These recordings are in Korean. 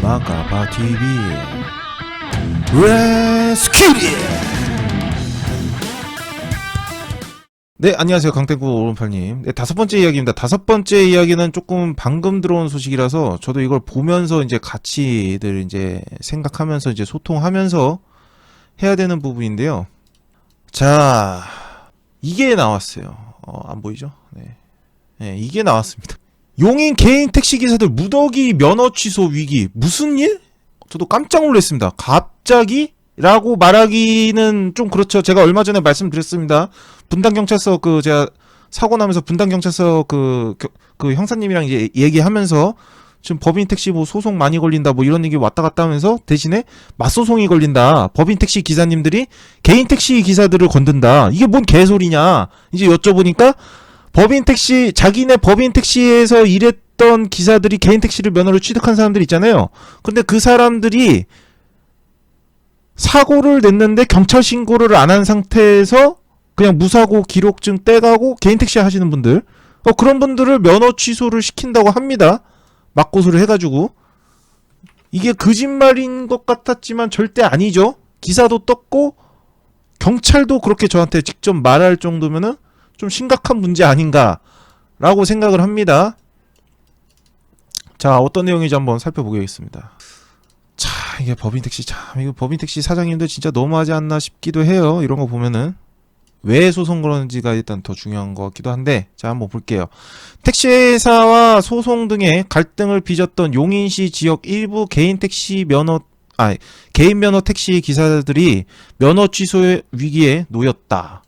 마가바 TV 레스큐리. 네, 안녕하세요. 강태구 오른팔님. 네, 다섯 번째 이야기입니다. 다섯 번째 이야기는 조금 방금 들어온 소식이라서 저도 이걸 보면서 이제 같이들 이제 생각하면서 이제 소통하면서 해야 되는 부분인데요. 자, 이게 나왔어요. 안 보이죠? 네. 네, 이게 나왔습니다. 용인 개인 택시기사들 무더기 면허 취소 위기. 무슨 일? 저도 깜짝 놀랐습니다. 갑자기? 라고 말하기는 좀 그렇죠. 제가 얼마 전에 말씀드렸습니다. 분당경찰서 제가 사고 나면서 분당경찰서 그 형사님이랑 이제 얘기하면서 지금 법인 택시 뭐 소송 많이 걸린다 뭐 이런 얘기 왔다 갔다 하면서 대신에 맞소송이 걸린다. 법인 택시 기사님들이 개인 택시 기사들을 건든다. 이게 뭔 개소리냐. 이제 여쭤보니까 법인 택시, 자기네 법인 택시에서 일했던 기사들이 개인 택시를 면허를 취득한 사람들 있잖아요. 근데 그 사람들이 사고를 냈는데 경찰 신고를 안 한 상태에서 그냥 무사고 기록증 떼가고 개인 택시 하시는 분들, 그런 분들을 면허 취소를 시킨다고 합니다. 맞고소를 해가지고. 이게 거짓말인 것 같았지만 절대 아니죠. 기사도 떴고 경찰도 그렇게 저한테 직접 말할 정도면은 좀 심각한 문제 아닌가라고 생각을 합니다. 자, 어떤 내용인지 한번 살펴보겠습니다. 자, 이게 법인택시, 이거 법인택시 사장님들 진짜 너무하지 않나 싶기도 해요. 이런 거 보면은. 왜 소송 그러는지가 일단 더 중요한 것 같기도 한데, 자, 한번 볼게요. 택시회사와 소송 등의 갈등을 빚었던 용인시 지역 일부 개인 면허 택시 기사들이 면허 취소의 위기에 놓였다.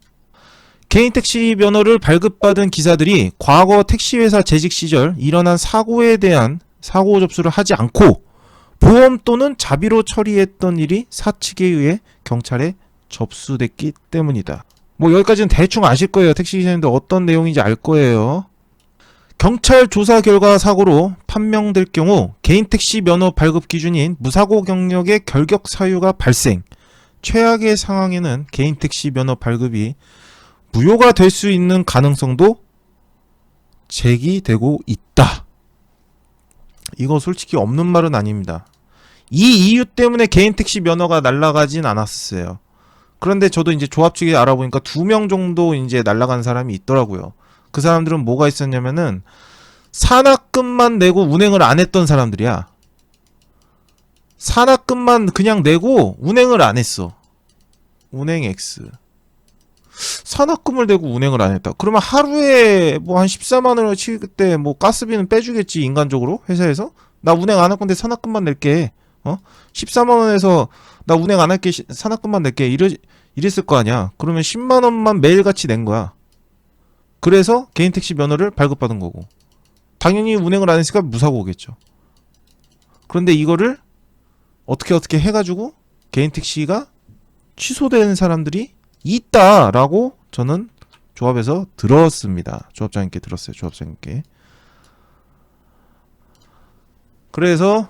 개인 택시 면허를 발급받은 기사들이 과거 택시회사 재직 시절 일어난 사고에 대한 사고 접수를 하지 않고 보험 또는 자비로 처리했던 일이 사측에 의해 경찰에 접수됐기 때문이다. 뭐 여기까지는 대충 아실 거예요. 택시기사님들 어떤 내용인지 알 거예요. 경찰 조사 결과 사고로 판명될 경우 개인 택시 면허 발급 기준인 무사고 경력의 결격 사유가 발생. 최악의 상황에는 개인 택시 면허 발급이 무효가 될 수 있는 가능성도 제기되고 있다. 이거 솔직히 없는 말은 아닙니다. 이 이유 때문에 개인 택시 면허가 날아가진 않았어요. 그런데 저도 이제 조합 측에 알아보니까 2명 정도 이제 날아간 사람이 있더라고요. 그 사람들은 뭐가 있었냐면은 산악금만 내고 운행을 안 했던 사람들이야. 산악금만 그냥 내고 운행을 안 했어. 운행 X. 산악금을 내고 운행을 안 했다. 그러면 하루에 뭐 한 14만 원을 칠 때 뭐 가스비는 빼주겠지, 인간적으로 회사에서. 나 운행 안 할 건데 산악금만 낼게. 14만 원에서 나 운행 안 할게, 산악금만 낼게. 이랬을 거 아니야. 그러면 10만 원만 매일같이 낸 거야. 그래서 개인 택시 면허를 발급받은 거고. 당연히 운행을 안 했으니까 무사고겠죠. 그런데 이거를 어떻게 해가지고 개인 택시가 취소되는 사람들이 있다라고 저는 조합에서 들었습니다. 조합장님께 들었어요. 조합장님께. 그래서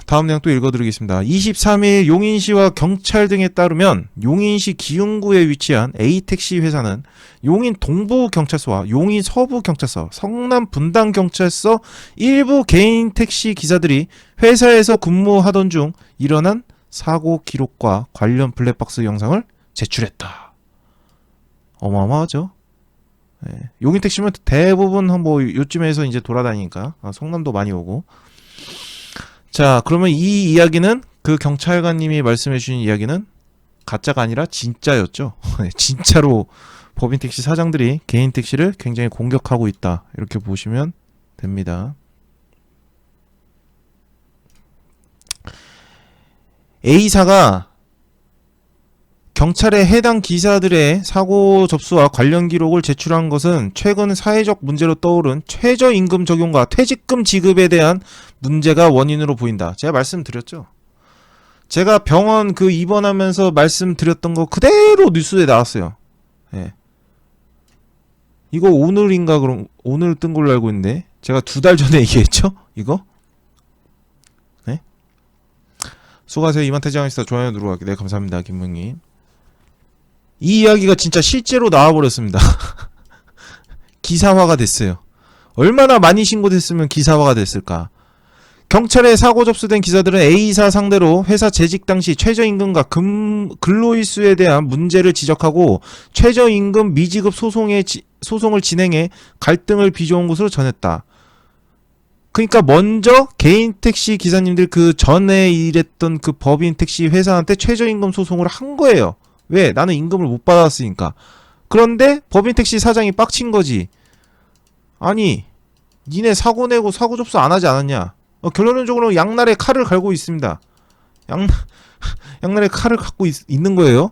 다음 내용 또 읽어드리겠습니다. 23일 용인시와 경찰 등에 따르면 용인시 기흥구에 위치한 A택시 회사는 용인 동부경찰서와 용인 서부경찰서, 성남 분당경찰서 일부 개인 택시 기사들이 회사에서 근무하던 중 일어난 사고 기록과 관련 블랙박스 영상을 제출했다. 어마어마하죠. 네. 용인 택시면 대부분 뭐 요쯤에서 이제 돌아다니니까 성남도 많이 오고. 자, 그러면 이 이야기는 그 경찰관님이 말씀해주신 이야기는 가짜가 아니라 진짜였죠. 진짜로 법인 택시 사장들이 개인 택시를 굉장히 공격하고 있다. 이렇게 보시면 됩니다. A사가 경찰에 해당 기사들의 사고 접수와 관련 기록을 제출한 것은 최근 사회적 문제로 떠오른 최저임금 적용과 퇴직금 지급에 대한 문제가 원인으로 보인다. 제가 말씀드렸죠. 제가 병원 입원하면서 말씀드렸던 거 그대로 뉴스에 나왔어요. 네. 이거 오늘인가 그럼 오늘 뜬 걸로 알고 있는데 제가 2달 전에 얘기했죠? 이거? 네? 수고하세요. 이만태장하시다. 좋아요 누르고 네, 감사합니다. 김문님. 이 이야기가 진짜 실제로 나와버렸습니다. 기사화가 됐어요. 얼마나 많이 신고됐으면 기사화가 됐을까. 경찰에 사고 접수된 기사들은 A사 상대로 회사 재직 당시 최저임금과 근로일수에 대한 문제를 지적하고 최저임금 미지급 소송을 진행해 갈등을 빚어온 것으로 전했다. 그러니까 먼저 개인 택시 기사님들 그 전에 일했던 그 법인 택시 회사한테 최저임금 소송을 한 거예요. 왜? 나는 임금을 못 받았으니까. 그런데 법인 택시 사장이 빡친 거지. 아니, 니네 사고 내고 사고 접수 안 하지 않았냐? 결론적으로 양날에 칼을 갈고 있습니다. 양날에 칼을 갖고 있는 거예요.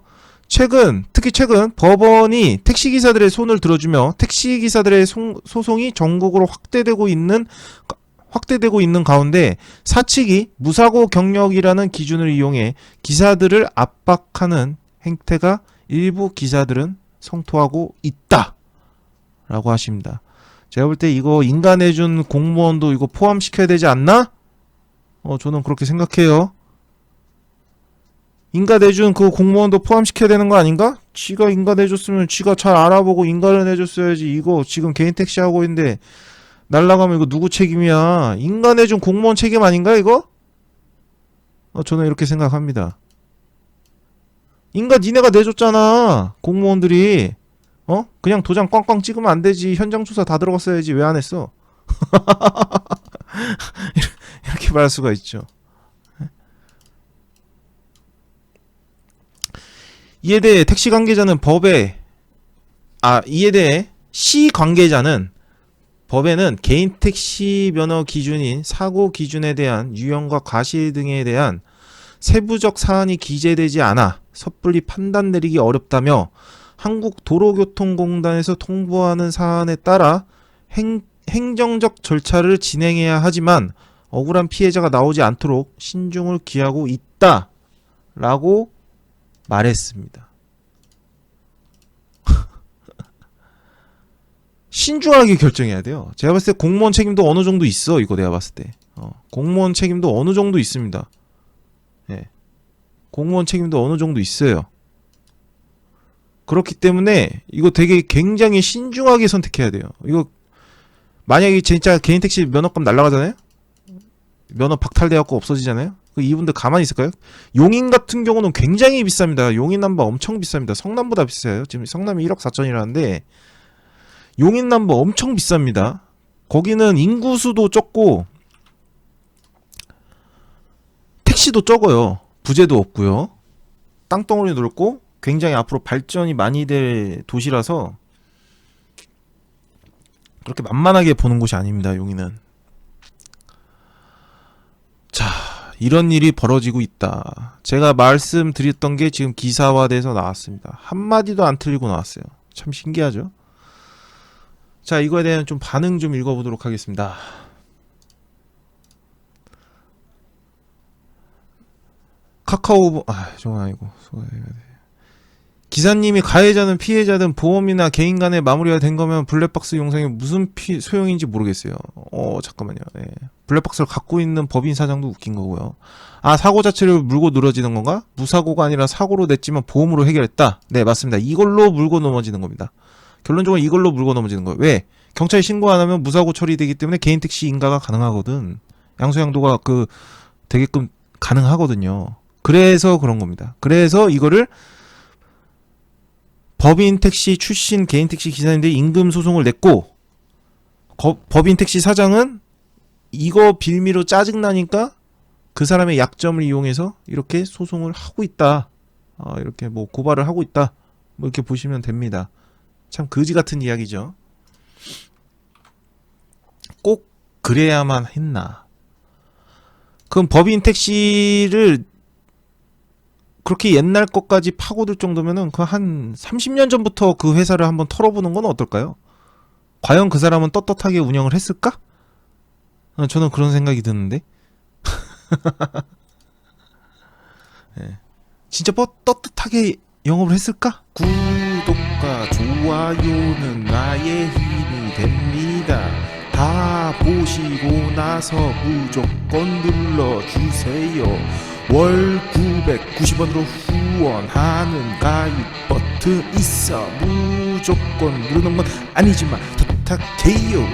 특히 최근 법원이 택시기사들의 손을 들어주며 택시기사들의 소송이 전국으로 확대되고 있는 가운데 사측이 무사고 경력이라는 기준을 이용해 기사들을 압박하는 행태가 일부 기사들은 성토하고 있다 라고 하십니다. 제가 볼 때 이거 인가내준 공무원도 이거 포함시켜야 되지 않나? 저는 그렇게 생각해요. 인가내준 그 공무원도 포함시켜야 되는 거 아닌가? 지가 인가내줬으면 지가 잘 알아보고 인가를 내줬어야지. 이거 지금 개인 택시 하고 있는데 날라가면 이거 누구 책임이야? 인가내준 공무원 책임 아닌가 이거? 저는 이렇게 생각합니다. 인가 니네가 내줬잖아. 공무원들이. 그냥 도장 꽝꽝 찍으면 안 되지. 현장 조사 다 들어갔어야지. 왜 안 했어? 이렇게 말할 수가 있죠. 이에 대해 택시 관계자는 이에 대해 시 관계자는 법에는 개인 택시 면허 기준인 사고 기준에 대한 유형과 과실 등에 대한 세부적 사안이 기재되지 않아 섣불리 판단 내리기 어렵다며 한국도로교통공단에서 통보하는 사안에 따라 행정적 절차를 진행해야 하지만 억울한 피해자가 나오지 않도록 신중을 기하고 있다 라고 말했습니다. 신중하게 결정해야 돼요. 제가 봤을 때 공무원 책임도 어느 정도 있어. 이거 내가 봤을 때 공무원 책임도 어느 정도 있습니다. 예. 공무원 책임도 어느 정도 있어요. 그렇기 때문에 이거 되게 굉장히 신중하게 선택해야 돼요. 이거 만약에 진짜 개인 택시 면허값 날라가잖아요? 면허 박탈돼갖고 없어지잖아요? 이분들 가만히 있을까요? 용인 같은 경우는 굉장히 비쌉니다. 용인 남바 엄청 비쌉니다. 성남보다 비싸요. 지금 성남이 1억 4천이라는데 용인 남바 엄청 비쌉니다. 거기는 인구수도 적고 택시도 적어요. 부재도 없고요. 땅덩어리 넓고 굉장히 앞으로 발전이 많이 될 도시라서 그렇게 만만하게 보는 곳이 아닙니다. 용인은. 자, 이런 일이 벌어지고 있다. 제가 말씀드렸던 게 지금 기사화돼서 나왔습니다. 한마디도 안 틀리고 나왔어요. 참 신기하죠? 자, 이거에 대한 좀 반응 좀 읽어보도록 하겠습니다. 카카오 저건 아니고 기사님이 가해자든 피해자든 보험이나 개인 간에 마무리가 된 거면 블랙박스 영상이 무슨 소용인지 모르겠어요. 잠깐만요. 네. 블랙박스를 갖고 있는 법인 사장도 웃긴 거고요. 사고 자체를 물고 늘어지는 건가? 무사고가 아니라 사고로 냈지만 보험으로 해결했다. 네, 맞습니다. 이걸로 물고 넘어지는 겁니다. 결론적으로 이걸로 물고 넘어지는 거예요. 왜? 경찰에 신고 안 하면 무사고 처리되기 때문에 개인 택시 인가가 가능하거든. 양수양도가 되게끔 가능하거든요. 그래서 그런 겁니다. 그래서 이거를 법인 택시 출신 개인 택시 기사님들이 임금 소송을 냈고 법인 택시 사장은 이거 빌미로 짜증나니까 그 사람의 약점을 이용해서 이렇게 소송을 하고 있다. 이렇게 뭐 고발을 하고 있다. 뭐 이렇게 보시면 됩니다. 참 거지 같은 이야기죠. 꼭 그래야만 했나? 그럼 법인 택시를 그렇게 옛날 것까지 파고들 정도면은 그 한 30년 전부터 그 회사를 한번 털어보는 건 어떨까요? 과연 그 사람은 떳떳하게 운영을 했을까? 저는 그런 생각이 드는데. 네. 진짜 떳떳하게 영업을 했을까? 구독과 좋아요는 나의 힘이 됩니다. 다 보시고 나서 무조건 눌러주세요. 월 990원으로 후원하는 가입 버튼 있어. 무조건 누르는 건 아니지만 부탁해요.